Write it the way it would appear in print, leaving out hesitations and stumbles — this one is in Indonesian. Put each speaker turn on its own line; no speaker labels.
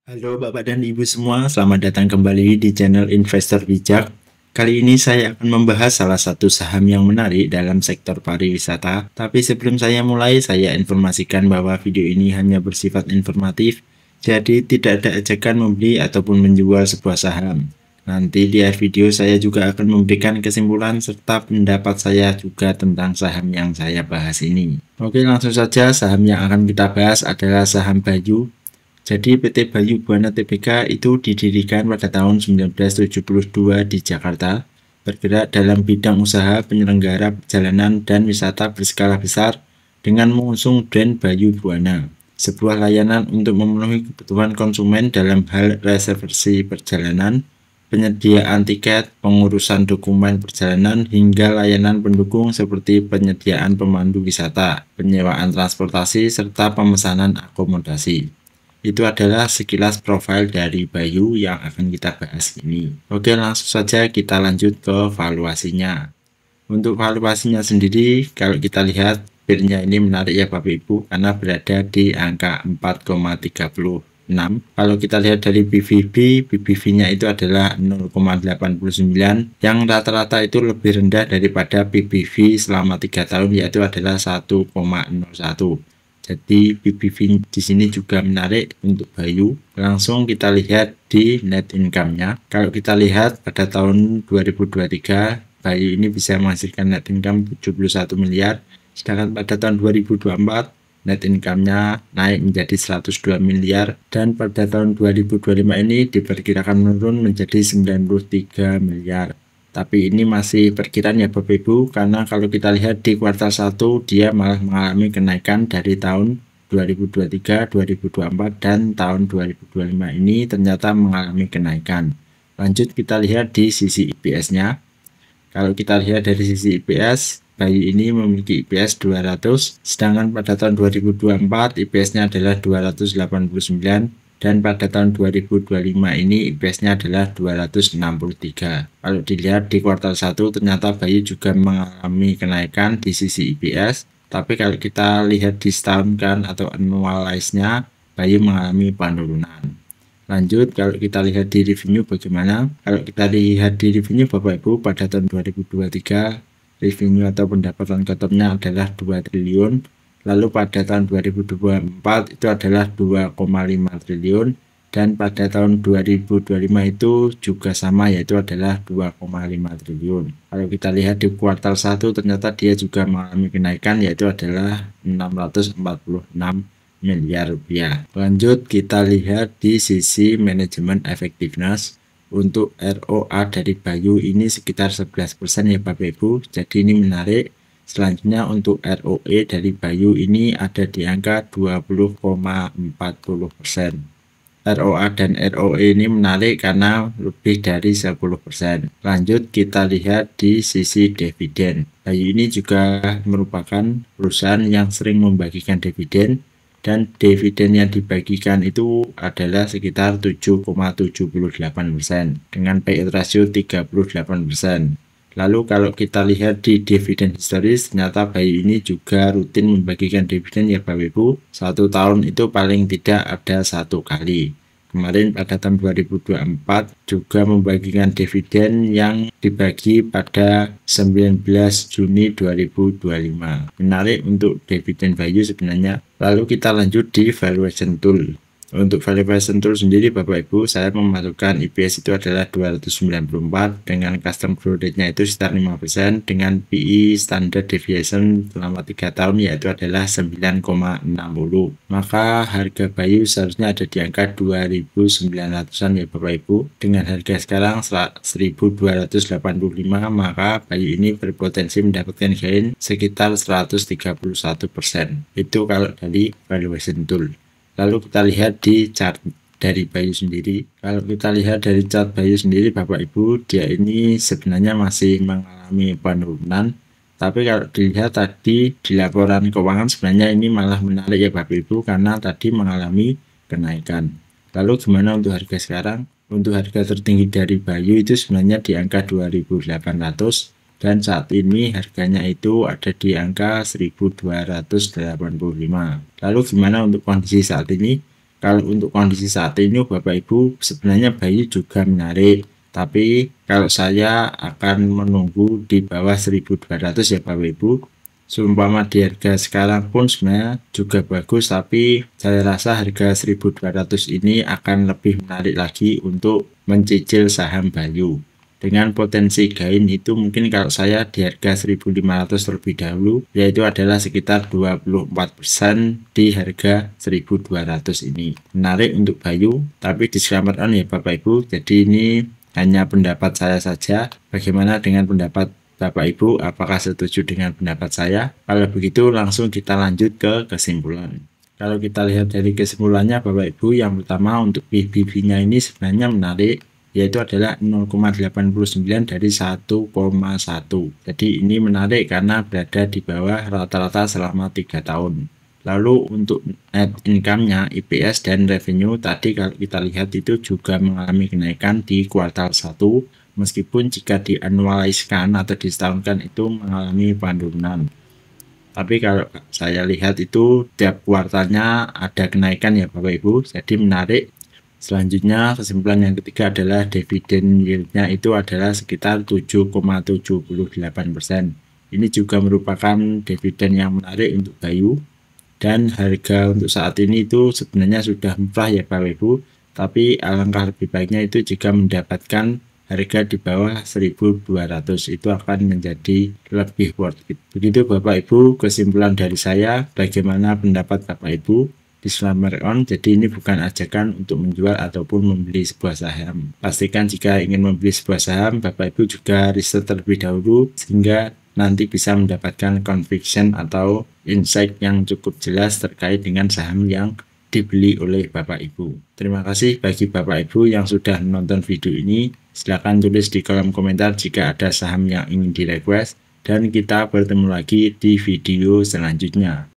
Halo Bapak dan Ibu semua, selamat datang kembali di channel Investor Bijak. Kali ini saya akan membahas salah satu saham yang menarik dalam sektor pariwisata. Tapi sebelum saya mulai, saya informasikan bahwa video ini hanya bersifat informatif, jadi tidak ada ajakan membeli ataupun menjual sebuah saham. Nanti di akhir video saya juga akan memberikan kesimpulan serta pendapat saya juga tentang saham yang saya bahas ini. Oke, langsung saja saham yang akan kita bahas adalah saham Bayu. Jadi PT Bayu Buana Tbk itu didirikan pada tahun 1972 di Jakarta, bergerak dalam bidang usaha penyelenggara perjalanan dan wisata berskala besar dengan mengusung brand Bayu Buana, sebuah layanan untuk memenuhi kebutuhan konsumen dalam hal reservasi perjalanan, penyediaan tiket, pengurusan dokumen perjalanan, hingga layanan pendukung seperti penyediaan pemandu wisata, penyewaan transportasi, serta pemesanan akomodasi. Itu adalah sekilas profil dari Bayu yang akan kita bahas ini. Oke, langsung saja kita lanjut ke valuasinya. Untuk valuasinya sendiri, kalau kita lihat peer-nya ini menarik ya Bapak Ibu, karena berada di angka 4,36. Kalau kita lihat dari PBV-nya itu adalah 0,89, yang rata-rata itu lebih rendah daripada PBV selama 3 tahun, yaitu adalah 1,01. Jadi PBV di sini juga menarik untuk Bayu. Langsung kita lihat di net income-nya. Kalau kita lihat pada tahun 2023, Bayu ini bisa menghasilkan net income 71 miliar. Sedangkan pada tahun 2024, net income-nya naik menjadi 102 miliar. Dan pada tahun 2025 ini diperkirakan menurun menjadi 93 miliar. Tapi ini masih perkiraan ya Bapak Ibu, karena kalau kita lihat di kuartal 1 dia malah mengalami kenaikan dari tahun 2023, 2024 dan tahun 2025 ini ternyata mengalami kenaikan. Lanjut kita lihat di sisi EPS-nya. Kalau kita lihat dari sisi EPS, Bayu ini memiliki EPS 200, sedangkan pada tahun 2024 EPS-nya adalah 289. Dan pada tahun 2025 ini EPS-nya adalah 263. Kalau dilihat di kuartal 1 ternyata Bayu juga mengalami kenaikan di sisi EPS. Tapi kalau kita lihat di setahun kan atau annualize-nya, Bayu mengalami penurunan. Lanjut, kalau kita lihat di revenue bagaimana? Kalau kita lihat di revenue Bapak Ibu pada tahun 2023, revenue atau pendapatan kotornya adalah 2 triliun. Lalu pada tahun 2024 itu adalah 2,5 triliun dan pada tahun 2025 itu juga sama, yaitu adalah 2,5 triliun. Kalau kita lihat di kuartal 1 ternyata dia juga mengalami kenaikan, yaitu adalah 646 miliar rupiah. Lanjut kita lihat di sisi manajemen effectiveness. Untuk ROA dari Bayu ini sekitar 11% ya Bapak Ibu, jadi ini menarik. Selanjutnya untuk ROE dari Bayu ini ada di angka 20,40%. ROA dan ROE ini menarik karena lebih dari 10%. Lanjut kita lihat di sisi dividen. Bayu ini juga merupakan perusahaan yang sering membagikan dividen, dan dividen yang dibagikan itu adalah sekitar 7,78% dengan payout ratio 38%. Lalu kalau kita lihat di dividen historis, ternyata Bayu ini juga rutin membagikan dividen ya Bapak Ibu. 1 tahun itu paling tidak ada 1 kali. Kemarin pada tahun 2024 juga membagikan dividen yang dibagi pada 19 Juni 2025. Menarik untuk dividen Bayu sebenarnya. Lalu kita lanjut di valuation tool. Untuk valuation tool sendiri Bapak Ibu, saya memasukkan EPS itu adalah 294 dengan custom growth rate-nya itu sekitar 5% dengan PE standard deviation selama 3 tahun yaitu adalah 9,60. Maka harga Bayu seharusnya ada di angka 2.900-an ya Bapak Ibu. Dengan harga sekarang 1.285, maka Bayu ini berpotensi mendapatkan gain sekitar 131%. Itu kalau dari valuation tool. Lalu kita lihat di chart dari Bayu sendiri. Kalau kita lihat dari chart Bayu sendiri Bapak Ibu, dia ini sebenarnya masih mengalami penurunan. Tapi kalau dilihat tadi di laporan keuangan sebenarnya ini malah menarik ya Bapak Ibu, karena tadi mengalami kenaikan. Lalu gimana untuk harga sekarang? Untuk harga tertinggi dari Bayu itu sebenarnya di angka 2.800. Dan saat ini harganya itu ada di angka 1.285. Lalu gimana untuk kondisi saat ini? kalau untuk kondisi saat ini Bapak Ibu sebenarnya Bayu juga menarik, tapi kalau saya akan menunggu di bawah 1200 ya Bapak Ibu. Seumpama di harga sekarang pun sebenarnya juga bagus, tapi saya rasa harga 1200 ini akan lebih menarik lagi untuk mencicil saham Bayu. Dengan potensi gain itu mungkin kalau saya di harga 1500 terlebih dahulu, yaitu adalah sekitar 24% di harga 1200 ini. Menarik untuk Bayu, tapi disclaimer on ya Bapak Ibu, jadi ini hanya pendapat saya saja. Bagaimana dengan pendapat Bapak Ibu, apakah setuju dengan pendapat saya? Kalau begitu langsung kita lanjut ke kesimpulan. Kalau kita lihat dari kesimpulannya Bapak Ibu, yang pertama untuk BBB-nya ini sebenarnya menarik, yaitu adalah 0,89 dari 1,1. Jadi ini menarik karena berada di bawah rata-rata selama 3 tahun. Lalu untuk net income-nya, EPS dan revenue tadi kalau kita lihat itu juga mengalami kenaikan di kuartal 1, meskipun jika dianualiskan atau disetahunkan itu mengalami penurunan. Tapi kalau saya lihat itu tiap kuartalnya ada kenaikan ya Bapak Ibu, jadi menarik. Selanjutnya kesimpulan yang ketiga adalah dividen yield-nya itu adalah sekitar 7,78%. Ini juga merupakan dividen yang menarik untuk Bayu. Dan harga untuk saat ini itu sebenarnya sudah murah ya Bapak Ibu, tapi alangkah lebih baiknya itu jika mendapatkan harga di bawah 1200 itu akan menjadi lebih worth it. Begitu Bapak Ibu kesimpulan dari saya. Bagaimana pendapat Bapak Ibu? Disclaimer on, jadi ini bukan ajakan untuk menjual ataupun membeli sebuah saham. Pastikan jika ingin membeli sebuah saham, Bapak Ibu juga riset terlebih dahulu sehingga nanti bisa mendapatkan conviction atau insight yang cukup jelas terkait dengan saham yang dibeli oleh Bapak Ibu. Terima kasih bagi Bapak Ibu yang sudah menonton video ini. Silahkan tulis di kolom komentar jika ada saham yang ingin di request, dan kita bertemu lagi di video selanjutnya.